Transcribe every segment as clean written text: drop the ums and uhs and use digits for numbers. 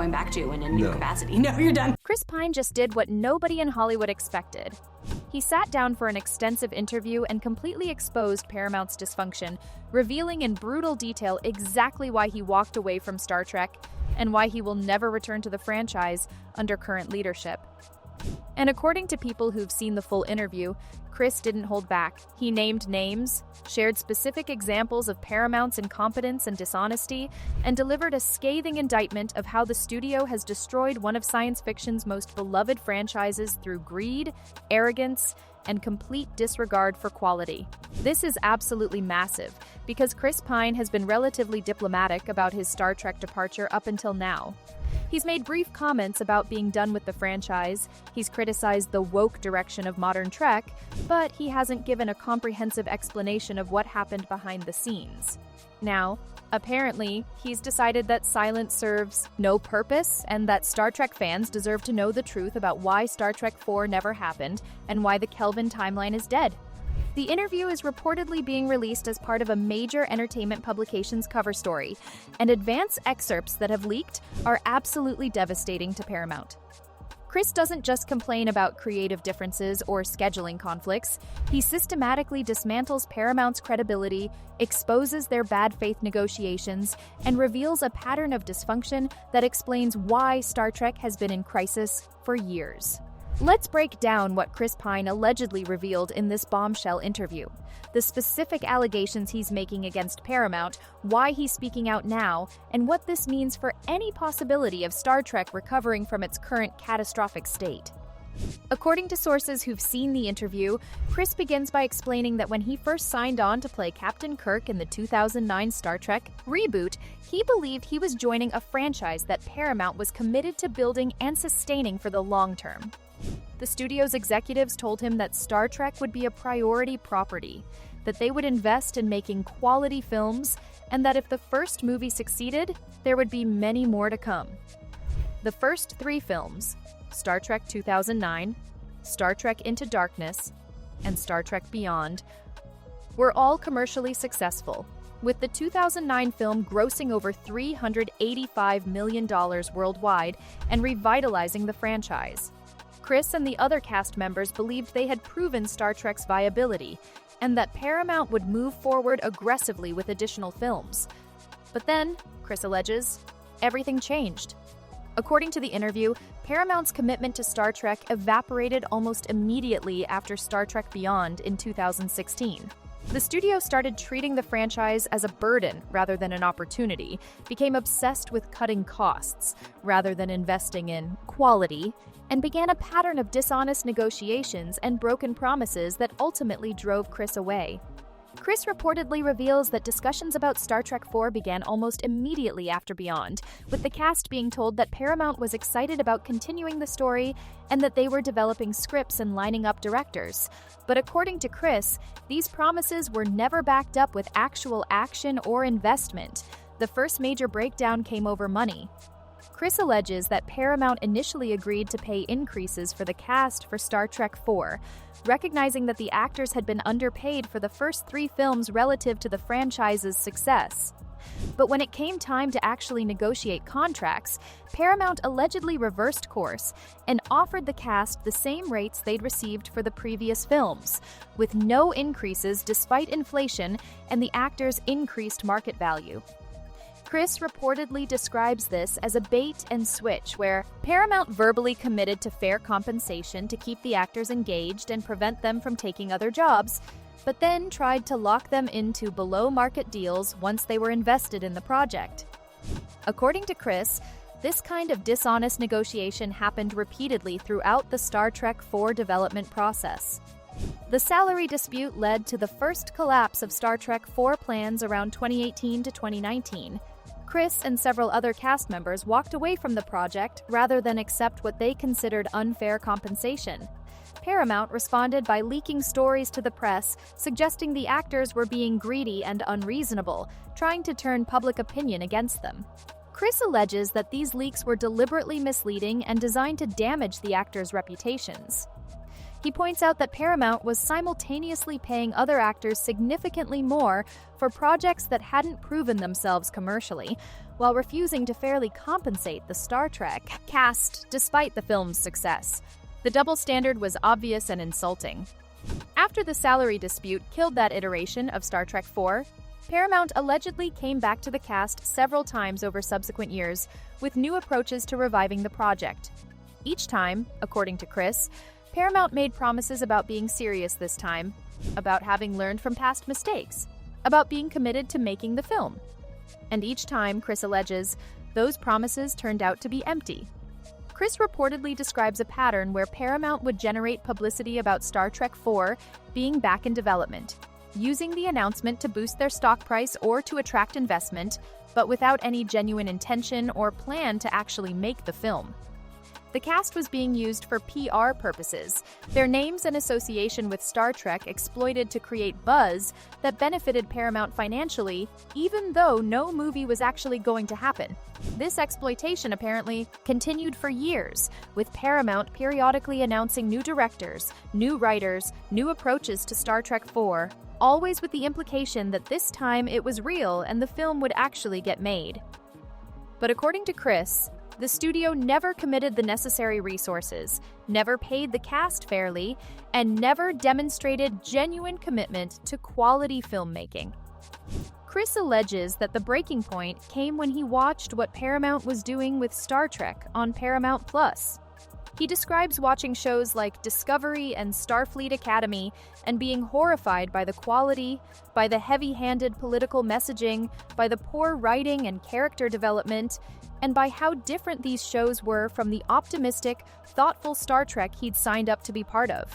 going back to in a new capacity. No, you're done. Chris Pine just did what nobody in Hollywood expected. He sat down for an extensive interview and completely exposed Paramount's dysfunction, revealing in brutal detail exactly why he walked away from Star Trek and why he will never return to the franchise under current leadership. And according to people who've seen the full interview, Chris didn't hold back. He named names, shared specific examples of Paramount's incompetence and dishonesty, and delivered a scathing indictment of how the studio has destroyed one of science fiction's most beloved franchises through greed, arrogance, and complete disregard for quality. This is absolutely massive, because Chris Pine has been relatively diplomatic about his Star Trek departure up until now. He's made brief comments about being done with the franchise, he's criticized the woke direction of modern Trek, but he hasn't given a comprehensive explanation of what happened behind the scenes. Now, apparently, he's decided that silence serves no purpose and that Star Trek fans deserve to know the truth about why Star Trek IV never happened and why the Kelvin timeline is dead. The interview is reportedly being released as part of a major entertainment publication's cover story, and advance excerpts that have leaked are absolutely devastating to Paramount. Chris doesn't just complain about creative differences or scheduling conflicts, he systematically dismantles Paramount's credibility, exposes their bad faith negotiations, and reveals a pattern of dysfunction that explains why Star Trek has been in crisis for years. Let's break down what Chris Pine allegedly revealed in this bombshell interview, the specific allegations he's making against Paramount, why he's speaking out now, and what this means for any possibility of Star Trek recovering from its current catastrophic state. According to sources who've seen the interview, Chris begins by explaining that when he first signed on to play Captain Kirk in the 2009 Star Trek reboot, he believed he was joining a franchise that Paramount was committed to building and sustaining for the long term. The studio's executives told him that Star Trek would be a priority property, that they would invest in making quality films, and that if the first movie succeeded, there would be many more to come. The first 3 films, Star Trek 2009, Star Trek Into Darkness, and Star Trek Beyond, were all commercially successful, with the 2009 film grossing over $385 million worldwide and revitalizing the franchise. Chris and the other cast members believed they had proven Star Trek's viability, and that Paramount would move forward aggressively with additional films. But then, Chris alleges, everything changed. According to the interview, Paramount's commitment to Star Trek evaporated almost immediately after Star Trek Beyond in 2016. The studio started treating the franchise as a burden rather than an opportunity, became obsessed with cutting costs rather than investing in quality, and began a pattern of dishonest negotiations and broken promises that ultimately drove Chris away. Chris reportedly reveals that discussions about Star Trek IV began almost immediately after Beyond, with the cast being told that Paramount was excited about continuing the story and that they were developing scripts and lining up directors. But according to Chris, these promises were never backed up with actual action or investment. The first major breakdown came over money. Chris alleges that Paramount initially agreed to pay increases for the cast for Star Trek IV, recognizing that the actors had been underpaid for the first 3 films relative to the franchise's success. But when it came time to actually negotiate contracts, Paramount allegedly reversed course and offered the cast the same rates they'd received for the previous films, with no increases despite inflation and the actors' increased market value. Chris reportedly describes this as a bait and switch, where Paramount verbally committed to fair compensation to keep the actors engaged and prevent them from taking other jobs, but then tried to lock them into below-market deals once they were invested in the project. According to Chris, this kind of dishonest negotiation happened repeatedly throughout the Star Trek IV development process. The salary dispute led to the first collapse of Star Trek IV plans around 2018 to 2019. Chris and several other cast members walked away from the project rather than accept what they considered unfair compensation. Paramount responded by leaking stories to the press, suggesting the actors were being greedy and unreasonable, trying to turn public opinion against them. Chris alleges that these leaks were deliberately misleading and designed to damage the actors' reputations. He points out that Paramount was simultaneously paying other actors significantly more for projects that hadn't proven themselves commercially, while refusing to fairly compensate the Star Trek cast despite the film's success. The double standard was obvious and insulting. After the salary dispute killed that iteration of Star Trek IV, Paramount allegedly came back to the cast several times over subsequent years with new approaches to reviving the project. Each time, according to Chris, Paramount made promises about being serious this time, about having learned from past mistakes, about being committed to making the film. And each time, Chris alleges, those promises turned out to be empty. Chris reportedly describes a pattern where Paramount would generate publicity about Star Trek IV being back in development, using the announcement to boost their stock price or to attract investment, but without any genuine intention or plan to actually make the film. The cast was being used for PR purposes, their names and association with Star Trek exploited to create buzz that benefited Paramount financially, even though no movie was actually going to happen. This exploitation apparently continued for years, with Paramount periodically announcing new directors, new writers, new approaches to Star Trek IV, always with the implication that this time it was real and the film would actually get made. But according to Chris, the studio never committed the necessary resources, never paid the cast fairly, and never demonstrated genuine commitment to quality filmmaking. Chris alleges that the breaking point came when he watched what Paramount was doing with Star Trek on Paramount+. He describes watching shows like Discovery and Starfleet Academy and being horrified by the quality, by the heavy-handed political messaging, by the poor writing and character development, and by how different these shows were from the optimistic, thoughtful Star Trek he'd signed up to be part of.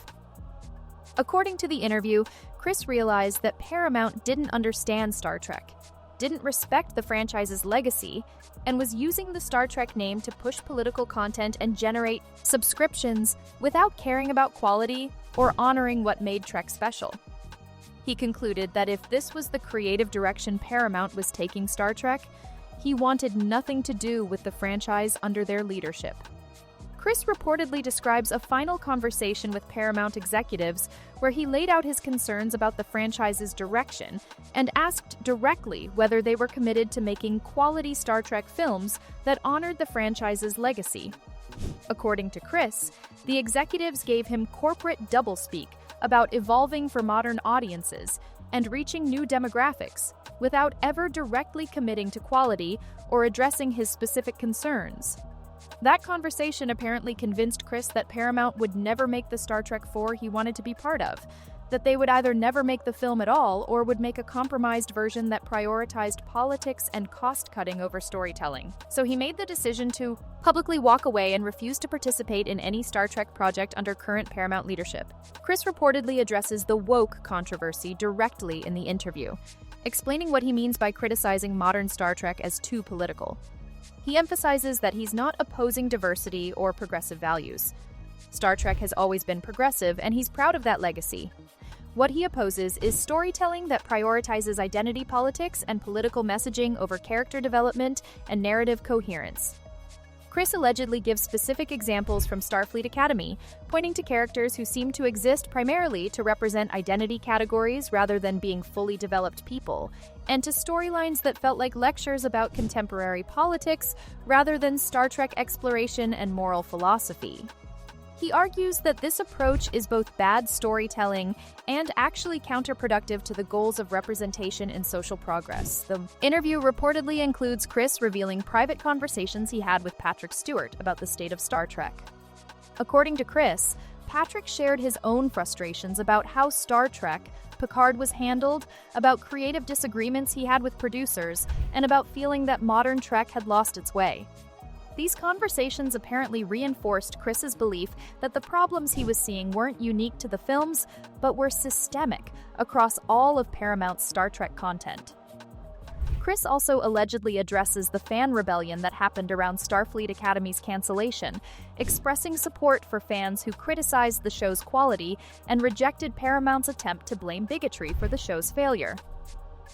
According to the interview, Chris realized that Paramount didn't understand Star Trek, didn't respect the franchise's legacy, and was using the Star Trek name to push political content and generate subscriptions without caring about quality or honoring what made Trek special. He concluded that if this was the creative direction Paramount was taking Star Trek, he wanted nothing to do with the franchise under their leadership. Chris reportedly describes a final conversation with Paramount executives where he laid out his concerns about the franchise's direction and asked directly whether they were committed to making quality Star Trek films that honored the franchise's legacy. According to Chris, the executives gave him corporate doublespeak about evolving for modern audiences and reaching new demographics, without ever directly committing to quality or addressing his specific concerns. That conversation apparently convinced Chris that Paramount would never make the Star Trek IV he wanted to be part of, that they would either never make the film at all or would make a compromised version that prioritized politics and cost-cutting over storytelling. So he made the decision to publicly walk away and refuse to participate in any Star Trek project under current Paramount leadership. Chris reportedly addresses the woke controversy directly in the interview, explaining what he means by criticizing modern Star Trek as too political. He emphasizes that he's not opposing diversity or progressive values. Star Trek has always been progressive, and he's proud of that legacy. What he opposes is storytelling that prioritizes identity politics and political messaging over character development and narrative coherence. Chris allegedly gives specific examples from Starfleet Academy, pointing to characters who seem to exist primarily to represent identity categories rather than being fully developed people, and to storylines that felt like lectures about contemporary politics rather than Star Trek exploration and moral philosophy. He argues that this approach is both bad storytelling and actually counterproductive to the goals of representation and social progress. The interview reportedly includes Chris revealing private conversations he had with Patrick Stewart about the state of Star Trek. According to Chris, Patrick shared his own frustrations about how Star Trek Picard was handled, about creative disagreements he had with producers, and about feeling that modern Trek had lost its way. These conversations apparently reinforced Chris's belief that the problems he was seeing weren't unique to the films, but were systemic across all of Paramount's Star Trek content. Chris also allegedly addresses the fan rebellion that happened around Starfleet Academy's cancellation, expressing support for fans who criticized the show's quality and rejected Paramount's attempt to blame bigotry for the show's failure.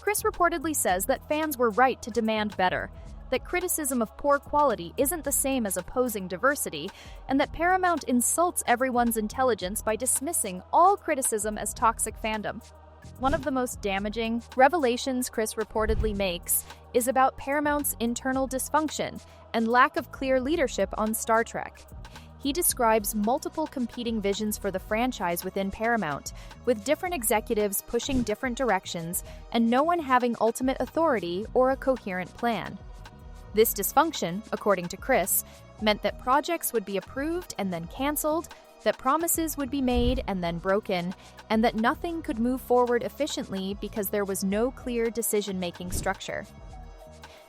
Chris reportedly says that fans were right to demand better, that criticism of poor quality isn't the same as opposing diversity, and that Paramount insults everyone's intelligence by dismissing all criticism as toxic fandom. One of the most damaging revelations Chris reportedly makes is about Paramount's internal dysfunction and lack of clear leadership on Star Trek. He describes multiple competing visions for the franchise within Paramount, with different executives pushing different directions and no one having ultimate authority or a coherent plan. This dysfunction, according to Chris, meant that projects would be approved and then canceled, that promises would be made and then broken, and that nothing could move forward efficiently because there was no clear decision-making structure.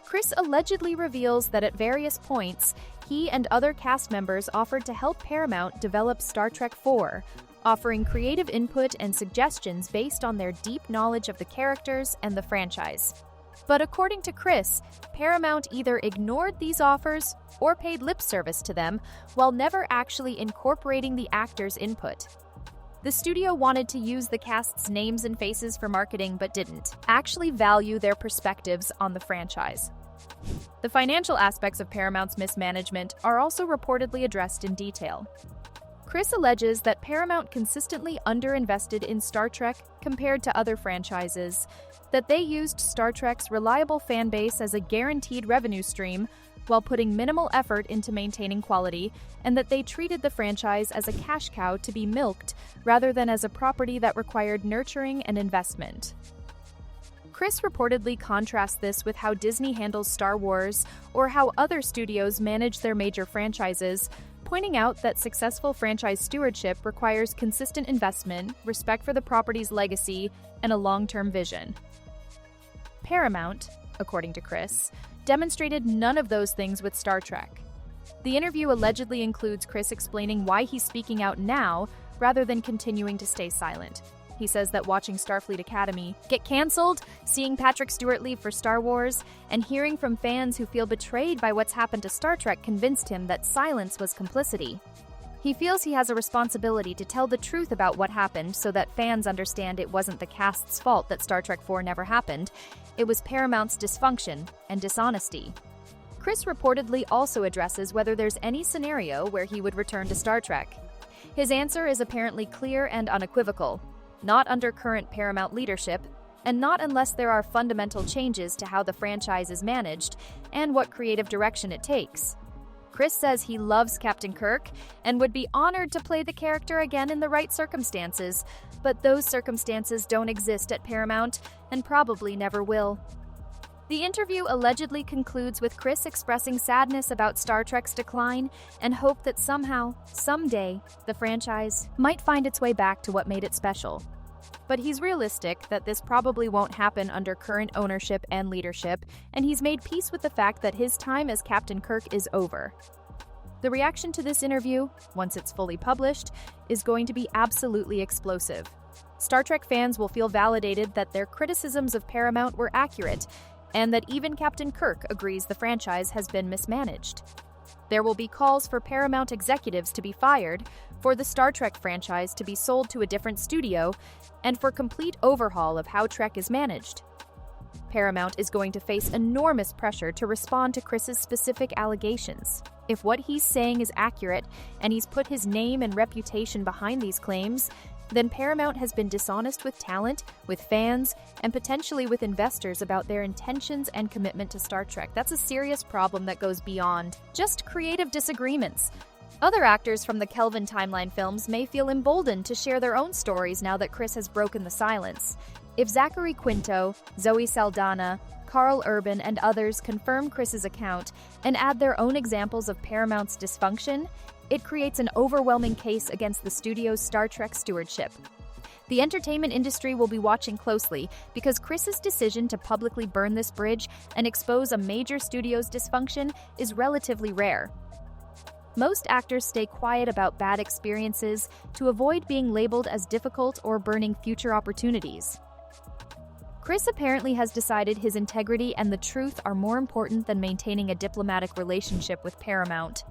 Chris allegedly reveals that at various points, he and other cast members offered to help Paramount develop Star Trek IV, offering creative input and suggestions based on their deep knowledge of the characters and the franchise. But according to Chris, Paramount either ignored these offers or paid lip service to them while never actually incorporating the actors' input. The studio wanted to use the cast's names and faces for marketing but didn't actually value their perspectives on the franchise. The financial aspects of Paramount's mismanagement are also reportedly addressed in detail. Chris alleges that Paramount consistently underinvested in Star Trek compared to other franchises, that they used Star Trek's reliable fan base as a guaranteed revenue stream while putting minimal effort into maintaining quality, and that they treated the franchise as a cash cow to be milked rather than as a property that required nurturing and investment. Chris reportedly contrasts this with how Disney handles Star Wars or how other studios manage their major franchises, pointing out that successful franchise stewardship requires consistent investment, respect for the property's legacy, and a long-term vision. Paramount, according to Chris, demonstrated none of those things with Star Trek. The interview allegedly includes Chris explaining why he's speaking out now rather than continuing to stay silent. He says that watching Starfleet Academy get canceled, seeing Patrick Stewart leave for Star Wars, and hearing from fans who feel betrayed by what's happened to Star Trek convinced him that silence was complicity. He feels he has a responsibility to tell the truth about what happened so that fans understand it wasn't the cast's fault that Star Trek IV never happened. It was Paramount's dysfunction and dishonesty. Chris reportedly also addresses whether there's any scenario where he would return to Star Trek. His answer is apparently clear and unequivocal. Not under current Paramount leadership, and not unless there are fundamental changes to how the franchise is managed and what creative direction it takes. Chris says he loves Captain Kirk and would be honored to play the character again in the right circumstances, but those circumstances don't exist at Paramount and probably never will. The interview allegedly concludes with Chris expressing sadness about Star Trek's decline and hope that somehow, someday, the franchise might find its way back to what made it special. But he's realistic that this probably won't happen under current ownership and leadership, and he's made peace with the fact that his time as Captain Kirk is over. The reaction to this interview, once it's fully published, is going to be absolutely explosive. Star Trek fans will feel validated that their criticisms of Paramount were accurate, and that even Captain Kirk agrees the franchise has been mismanaged. There will be calls for Paramount executives to be fired, for the Star Trek franchise to be sold to a different studio, and for complete overhaul of how Trek is managed. Paramount is going to face enormous pressure to respond to Chris's specific allegations. If what he's saying is accurate, and he's put his name and reputation behind these claims, then Paramount has been dishonest with talent, with fans, and potentially with investors about their intentions and commitment to Star Trek. That's a serious problem that goes beyond just creative disagreements. Other actors from the Kelvin timeline films may feel emboldened to share their own stories now that Chris has broken the silence. If Zachary Quinto, Zoe Saldana, Carl Urban, and others confirm Chris's account and add their own examples of Paramount's dysfunction, it creates an overwhelming case against the studio's Star Trek stewardship. The entertainment industry will be watching closely because Chris's decision to publicly burn this bridge and expose a major studio's dysfunction is relatively rare. Most actors stay quiet about bad experiences to avoid being labeled as difficult or burning future opportunities. Chris apparently has decided his integrity and the truth are more important than maintaining a diplomatic relationship with Paramount.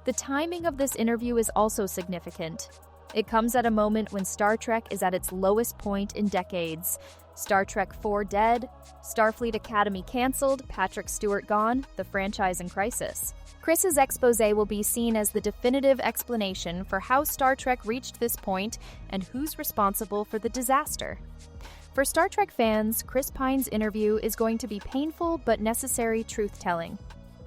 The timing of this interview is also significant. It comes at a moment when Star Trek is at its lowest point in decades. Star Trek IV dead, Starfleet Academy canceled, Patrick Stewart gone, the franchise in crisis. Chris's expose will be seen as the definitive explanation for how Star Trek reached this point and who's responsible for the disaster. For Star Trek fans, Chris Pine's interview is going to be painful but necessary truth-telling.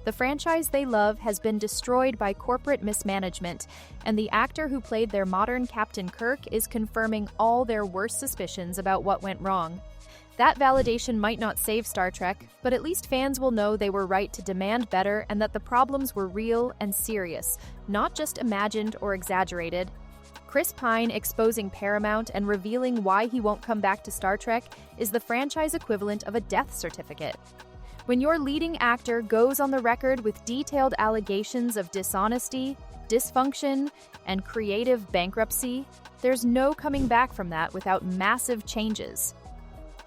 The franchise they love has been destroyed by corporate mismanagement, and the actor who played their modern Captain Kirk is confirming all their worst suspicions about what went wrong. That validation might not save Star Trek, but at least fans will know they were right to demand better and that the problems were real and serious, not just imagined or exaggerated. Chris Pine exposing Paramount and revealing why he won't come back to Star Trek is the franchise equivalent of a death certificate. When your leading actor goes on the record with detailed allegations of dishonesty, dysfunction, and creative bankruptcy, there's no coming back from that without massive changes.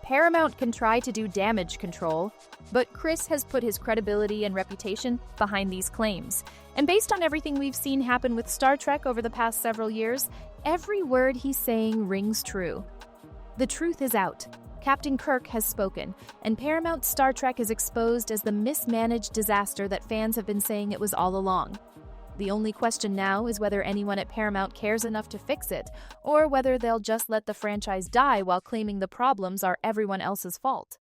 Paramount can try to do damage control, but Chris has put his credibility and reputation behind these claims. And based on everything we've seen happen with Star Trek over the past several years, every word he's saying rings true. The truth is out. Captain Kirk has spoken, and Paramount's Star Trek is exposed as the mismanaged disaster that fans have been saying it was all along. The only question now is whether anyone at Paramount cares enough to fix it, or whether they'll just let the franchise die while claiming the problems are everyone else's fault.